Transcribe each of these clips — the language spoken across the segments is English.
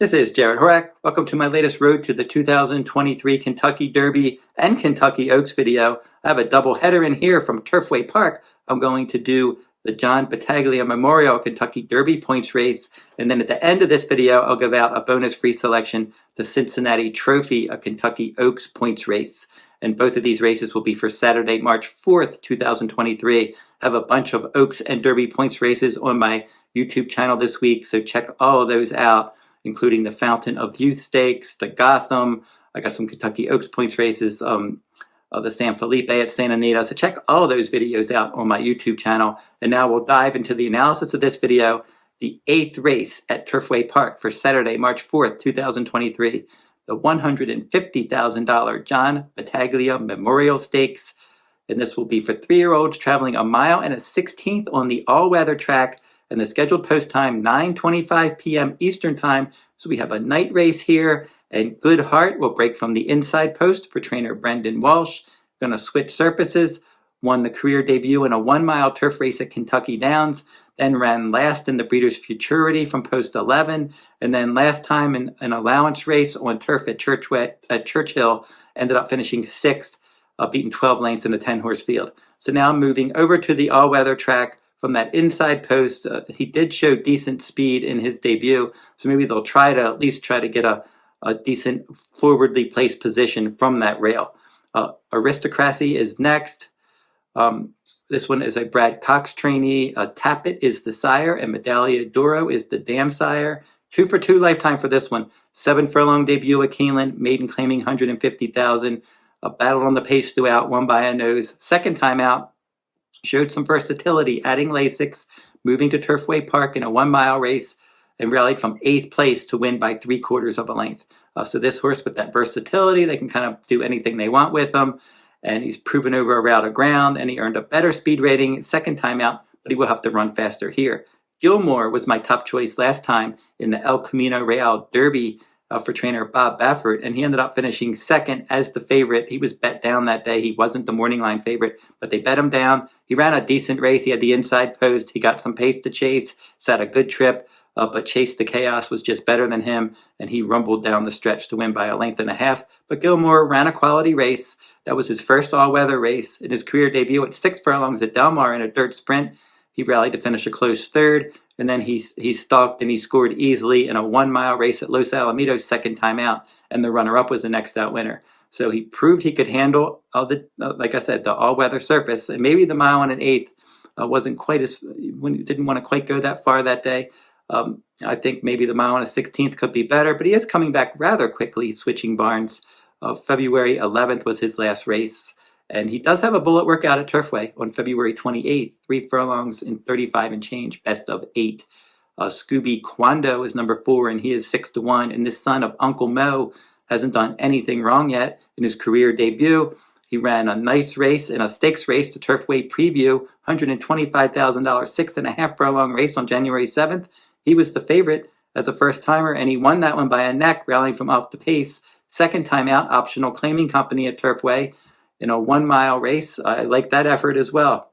This is Jarrod Horak. Welcome to my latest Road to the 2023 Kentucky Derby and Kentucky Oaks video. I have a double header in here from Turfway Park. I'm going to do the John Battaglia Memorial Kentucky Derby points race. And then at the end of this video, I'll give out a bonus free selection, the Cincinnati Trophy, a Kentucky Oaks points race. And both of these races will be for Saturday, March 4th, 2023. I have a bunch of Oaks and Derby points races on my YouTube channel this week, so check all of those out, including the Fountain of Youth Stakes, the Gotham. I got some Kentucky Oaks points races, the San Felipe at Santa Anita. So check all of those videos out on my YouTube channel. And now we'll dive into the analysis of this video, the 8th race at Turfway Park for Saturday, March 4th, 2023, the $150,000 John Battaglia Memorial Stakes. And this will be for 3-year-olds traveling 1 mile and a 16th on the all-weather track. And the scheduled post time, 9:25 p.m. Eastern Time. So we have a night race here. And Good Heart will break from the inside post for trainer Brendan Walsh. Going to switch surfaces. Won the career debut in a 1-mile turf race at Kentucky Downs. Then ran last in the Breeders' Futurity from post 11. And then last time in an allowance race on turf at Churchill, ended up finishing 6th, beating 12 lengths in a 10-horse field. So now moving over to the all-weather track. From that inside post, he did show decent speed in his debut, so maybe they'll at least try to get a decent forwardly placed position from that rail. Aristcracy is next. This one is a Brad Cox trainee. Tappet is the sire, and Medaglia d'Oro is the dam sire. 2 for 2 lifetime for this one. 7 furlong debut at Keeneland, maiden claiming 150,000. Battled on the pace throughout, won by a nose. Second time out. Showed some versatility, adding Lasix, moving to Turfway Park in a 1-mile race, and rallied from 8th place to win by 3/4 of a length. So this horse with that versatility, they can kind of do anything they want with him, and he's proven over a route of ground, and he earned a better speed rating second time out, but he will have to run faster here. Gilmore was my top choice last time in the El Camino Real Derby for trainer Bob Baffert, and he ended up finishing second as the favorite. He was bet down that day. He wasn't the morning line favorite, but they bet him down. He ran a decent race. He had the inside post. He got some pace to chase, sat a good trip, but Chase the Chaos was just better than him, and he rumbled down the stretch to win by a length and a half. But Gilmore ran a quality race. That was his first all-weather race. In his career debut at 6 furlongs at Del Mar in a dirt sprint, he rallied to finish a close third. And then he stalked and he scored easily in a 1-mile race at Los Alamitos second time out. And the runner-up was the next out winner. So he proved he could handle, like I said, the all-weather surface. And maybe the mile and an eighth wasn't quite didn't want to quite go that far that day. I think maybe the mile and a 16th could be better. But he is coming back rather quickly, switching barns. February 11th was his last race. And he does have a bullet workout at Turfway on February 28th, 3 furlongs in 35 and change, best of 8. Scoobie Quando is number 4, and he is 6-1. And this son of Uncle Mo hasn't done anything wrong yet in his career debut. He ran a nice race in a stakes race, the Turfway Preview, $125,000, 6.5 furlong race on January 7th. He was the favorite as a first-timer, and he won that one by a neck, rallying from off the pace. Second time out, optional claiming company at Turfway. In a 1-mile race, I like that effort as well.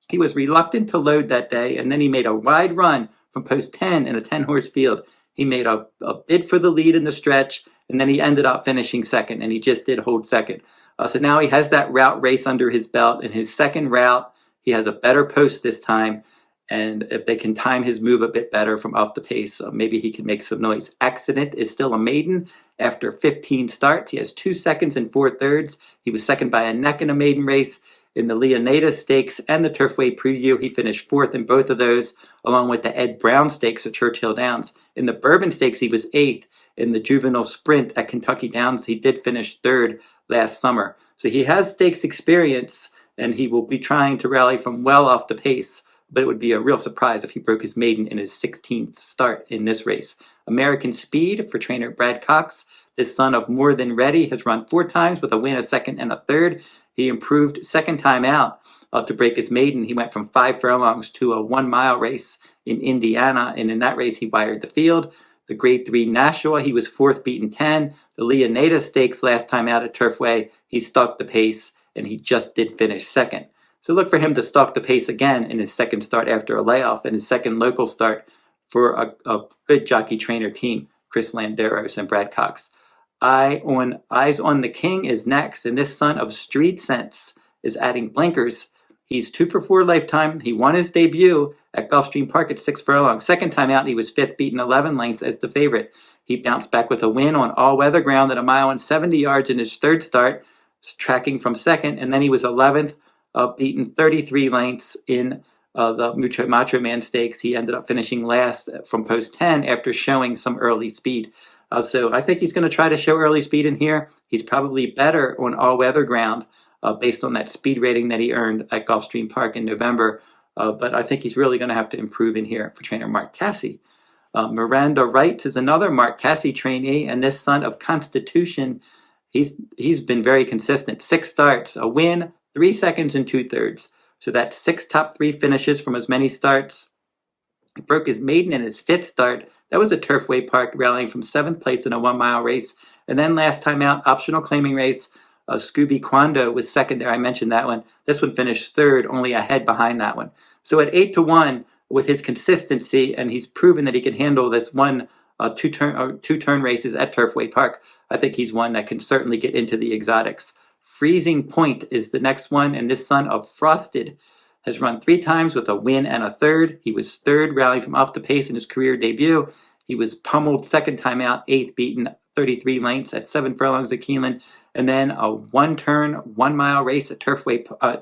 He was reluctant to load that day, and then he made a wide run from post 10 in a 10-horse field. He made a bid for the lead in the stretch, and then he ended up finishing second, and he just did hold second. So now he has that route race under his belt. In his second route, he has a better post this time, and if they can time his move a bit better from off the pace, maybe he can make some noise. Accident is still a maiden. After 15 starts, he has 2 seconds and 4/3. He was second by a neck in a maiden race. In the Leonida Stakes and the Turfway Preview, he finished 4th in both of those, along with the Ed Brown Stakes at Churchill Downs. In the Bourbon Stakes, he was 8th. In the Juvenile Sprint at Kentucky Downs, he did finish 3rd last summer. So he has stakes experience, and he will be trying to rally from well off the pace. But it would be a real surprise if he broke his maiden in his 16th start in this race. American Speed for trainer Brad Cox. This son of More Than Ready has run 4 times with a win, a second, and a third. He improved second time out to break his maiden. He went from 5 furlongs to a 1-mile race in Indiana, and in that race he wired the field. The Grade 3 Nashua, he was 4th, beaten 10. The Leonida Stakes last time out at Turfway, he stalked the pace, and he just did finish second. So look for him to stalk the pace again in his second start after a layoff and his second local start for a good jockey trainer team. Chris Landeros and Brad Cox. Eyes on the King is next, and this son of Street Sense is adding blinkers. He's 2 for 4 lifetime. He won his debut at Gulfstream Park at 6 furlongs. Second time out, he was 5th, beaten 11 lengths as the favorite. He bounced back with a win on all-weather ground at 1.70 miles in his third start, tracking from second, and then he was 11th, beaten 33 lengths in the Mucho Macho Man Stakes. He ended up finishing last from post 10 after showing some early speed. So I think he's going to try to show early speed in here. He's probably better on all-weather ground based on that speed rating that he earned at Gulfstream Park in November. But I think he's really going to have to improve in here for trainer Mark Casse. Miranda Wright is another Mark Casse trainee, and this son of Constitution, he's been very consistent. 6 starts, a win, 3 seconds and 2/3. So that's 6 top 3 finishes from as many starts. He broke his maiden in his 5th start. That was at Turfway Park, rallying from 7th place in a 1-mile race. And then last time out, optional claiming race, Scoobie Quando was second there. I mentioned that one. This one finished 3rd, only a head behind that one. So at 8-1, with his consistency, and he's proven that he can handle this two-turn races at Turfway Park, I think he's one that can certainly get into the exotics. Freezing Point is the next one, and this son of Frosted has run 3 times with a win and a 3rd. He was 3rd, rallying from off the pace in his career debut. He was pummeled second time out, 8th, beaten 33 lengths at 7 furlongs at Keeneland, and then a 1-turn, 1-mile race at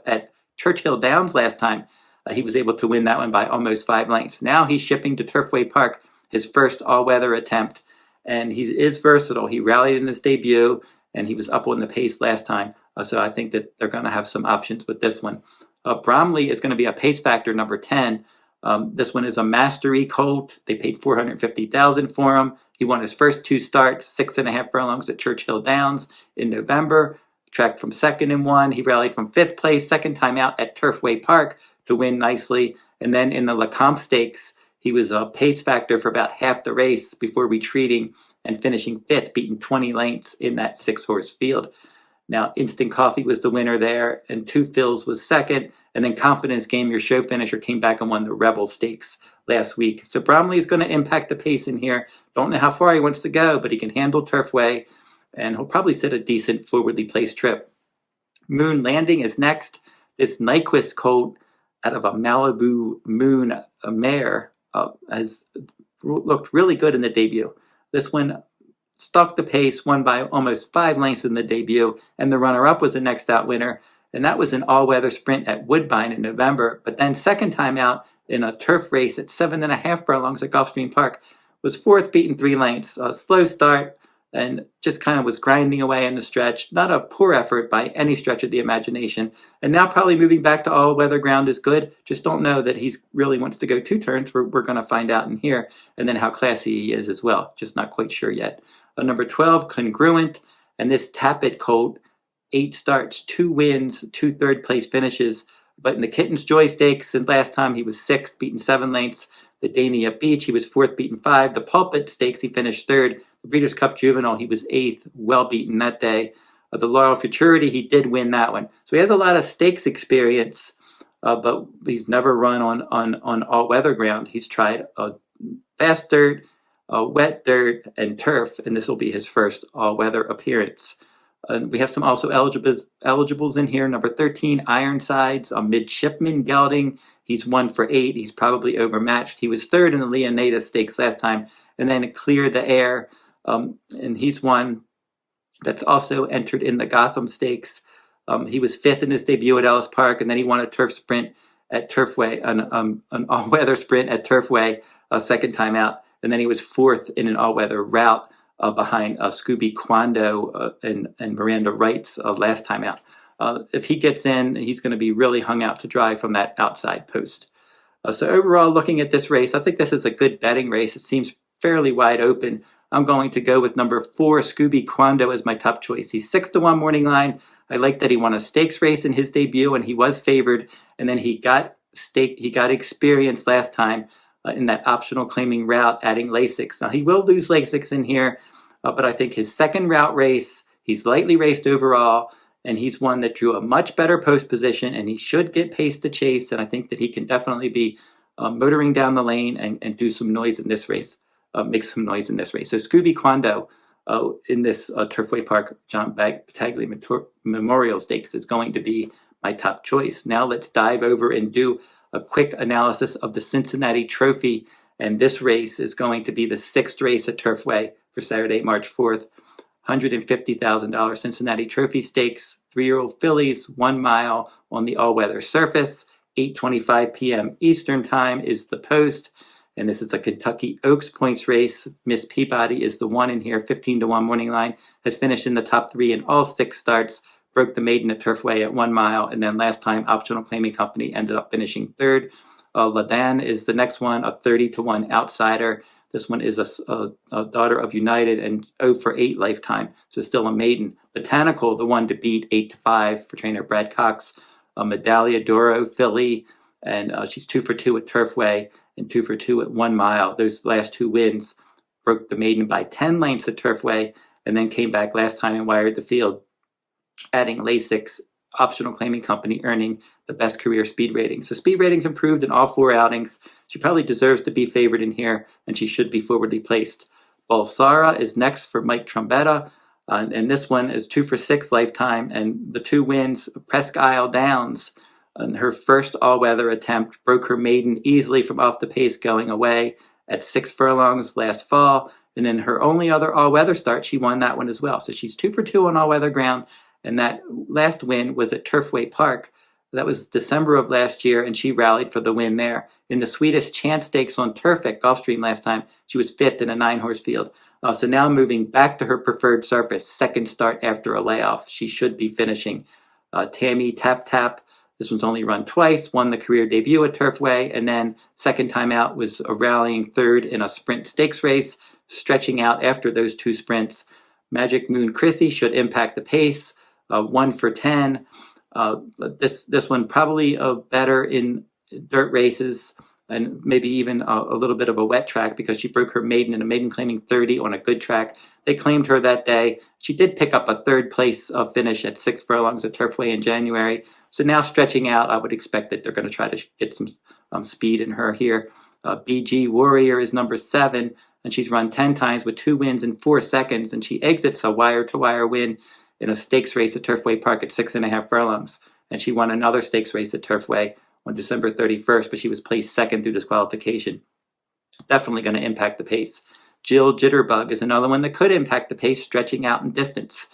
at Churchill Downs last time. He was able to win that one by almost 5 lengths. Now he's shipping to Turfway Park, his first all-weather attempt, and he is versatile. He rallied in his debut, and he was up on the pace last time. So I think that they're going to have some options with this one. Bromley is going to be a pace factor number 10. This one is a Mastery colt. They paid $450,000 for him. He won his first 2 starts, 6.5 furlongs at Churchill Downs in November. Tracked from second and 1. He rallied from 5th place, second time out at Turfway Park to win nicely. And then in the Lecomte Stakes, he was a pace factor for about half the race before retreating and finishing 5th, beating 20 lengths in that 6-horse field. Now, Instant Coffee was the winner there, and Two Fills was second, and then Confidence Game, your show finisher, came back and won the Rebel Stakes last week. So Bromley is going to impact the pace in here. Don't know how far he wants to go, but he can handle Turfway, and he'll probably set a decent forwardly placed trip. Moon Landing is next. This Nyquist colt out of a Malibu Moon mare has looked really good in the debut. This one stuck the pace, won by almost 5 lengths in the debut, and the runner-up was the next out winner, and that was an all-weather sprint at Woodbine in November. But then second time out in a turf race at 7.5 furlongs at Gulfstream Park, was 4th, beaten 3 lengths. A slow start, and just kind of was grinding away in the stretch. Not a poor effort by any stretch of the imagination. And now probably moving back to all-weather ground is good. Just don't know that he really wants to go 2 turns. We're going to find out in here. And then how classy he is as well. Just not quite sure yet. Number 12, Congruent. And this Tappet colt, 8 starts, 2 wins, 2 third-place finishes. But in the Kitten's Joy Stakes, and last time he was 6th, beaten 7 lengths. The Dania Beach, he was 4th, beaten 5. The Pulpit Stakes, he finished 3rd. The Breeders' Cup Juvenile, he was 8th, well beaten that day. The Laurel Futurity, he did win that one. So he has a lot of stakes experience, but he's never run on all-weather ground. He's tried fast dirt, wet dirt, and turf, and this will be his first all-weather appearance. We have some also eligibles in here. Number 13, Ironsides, a midshipman gelding. He's 1 for 8. He's probably overmatched. He was 3rd in the Leonida Stakes last time, and then it cleared the air. And he's one that's also entered in the Gotham Stakes. He was 5th in his debut at Ellis Park, and then he won a turf sprint at Turfway, an all-weather sprint at Turfway, second time out. And then he was 4th in an all-weather route behind Scoobie Quando and Miranda Wright's last time out. If he gets in, he's going to be really hung out to dry from that outside post. So overall, looking at this race, I think this is a good betting race. It seems fairly wide open. I'm going to go with number 4, Scoobie Quando, as my top choice. He's 6-1 morning line. I like that he won a stakes race in his debut, and he was favored. And then he got experience last time in that optional claiming route, adding Lasix. Now, he will lose Lasix in here, but I think his second route race, he's lightly raced overall, and he's one that drew a much better post position, and he should get pace to chase, and I think that he can definitely be motoring down the lane and do some noise in this race. make some noise in this race. So Scoobie Quando in this Turfway Park John Battaglia Memorial Stakes is going to be my top choice. Now let's dive over and do a quick analysis of the Cincinnati Trophy. And this race is going to be the 6th race at Turfway for Saturday, March 4th. $150,000 Cincinnati Trophy Stakes, 3-year-old fillies, 1 mile on the all-weather surface. 8:25 p.m. Eastern Time is the post. And this is a Kentucky Oaks points race. Miss Peabody is the one in here, 15-1 morning line, has finished in the top 3 in all 6 starts, broke the maiden at Turfway at 1 mile, and then last time Optional Claiming Company ended up finishing 3rd. Ladan is the next one, a 30-1 outsider. This one is a daughter of United and 0-for-8 lifetime, so still a maiden. Botanical, the one to beat, 8-5 for trainer Brad Cox. A Medaglia d'Oro filly, and she's 2-for-2 at Turfway and 2-for-2 at 1 mile. Those last 2 wins broke the maiden by 10 lengths at Turfway, and then came back last time and wired the field, adding Lasix, Optional Claiming Company, earning the best career speed rating. So speed ratings improved in all 4 outings. She probably deserves to be favored in here, and she should be forwardly placed. Bulsara is next for Mike Trombetta, and this one is 2-for-6 lifetime, and the 2 wins, Presque Isle Downs, and her first all-weather attempt, broke her maiden easily from off the pace going away at 6 furlongs last fall, and in her only other all-weather start, she won that one as well. So she's 2-for-2 on all-weather ground, and that last win was at Turfway Park. That was December of last year, and she rallied for the win there. In the Swedish Chance Stakes on Turf at Gulfstream last time, she was 5th in a 9-horse field. So now moving back to her preferred surface, 2nd start after a layoff. She should be finishing. Tammy Tap Tap, this one's only run twice, won the career debut at Turfway, and then second time out was a rallying 3rd in a sprint stakes race, stretching out after those 2 sprints. Magic Moon Chrissy should impact the pace, 1-for-10. This one probably better in dirt races and maybe even a little bit of a wet track because she broke her maiden in a maiden claiming 30 on a good track. They claimed her that day. She did pick up a 3rd place finish at 6 furlongs at Turfway in January. So now stretching out, I would expect that they're going to try to get some speed in her here. BG Warrior is number 7, and she's run 10 times with 2 wins in 4 seconds, and she exits a wire-to-wire win in a stakes race at Turfway Park at 6.5 furlongs. And she won another stakes race at Turfway on December 31st, but she was placed 2nd through disqualification. Definitely going to impact the pace. Jill Jitterbug is another one that could impact the pace, stretching out in distance.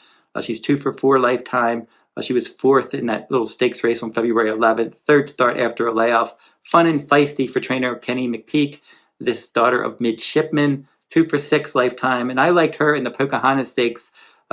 She's 2-for-4 lifetime. She was 4th in that little stakes race on February 11th, 3rd start after a layoff. Fun and feisty for trainer Kenny McPeak, this daughter of Midshipman, 2-for-6 lifetime. And I liked her in the Pocahontas Stakes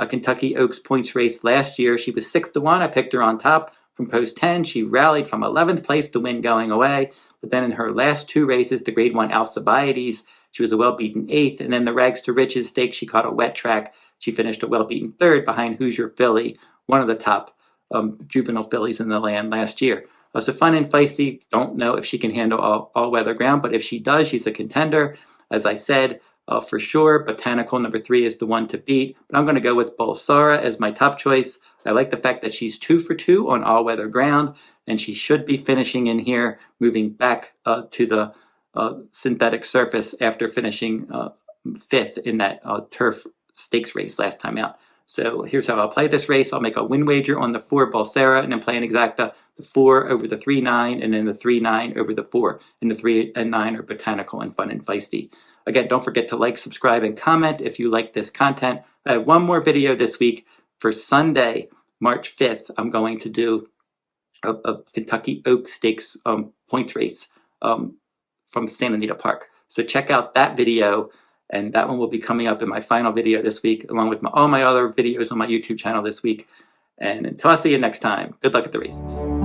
Kentucky Oaks points race last year. She was 6-1. I picked her on top from post 10. She rallied from 11th place to win going away. But then in her last 2 races, the grade 1 Alcibiades, she was a well-beaten 8th. And then the Rags to Riches Stakes, she caught a wet track. She finished a well-beaten 3rd behind Hoosier Philly, one of the top juvenile fillies in the land last year. So Fun and Feisty, don't know if she can handle all-weather ground, but if she does, she's a contender. As I said, for sure, Botanical, number 3, is the one to beat. But I'm going to go with Bulsara as my top choice. I like the fact that she's 2-for-2 on all-weather ground, and she should be finishing in here, moving back to the synthetic surface after finishing 5th in that turf stakes race last time out. So here's how I'll play this race. I'll make a win wager on the 4 Bulsara, and then play an exacta, the 4 over the 3-9, and then the 3-9 over the 4. And the 3 and 9 are Botanical and Fun and Feisty. Again, don't forget to like, subscribe, and comment if you like this content. I have one more video this week. For Sunday, March 5th, I'm going to do a Kentucky Oaks Stakes points race from Santa Anita Park. So check out that video, and that one will be coming up in my final video this week, along with all my other videos on my YouTube channel this week. And until I see you next time, good luck at the races.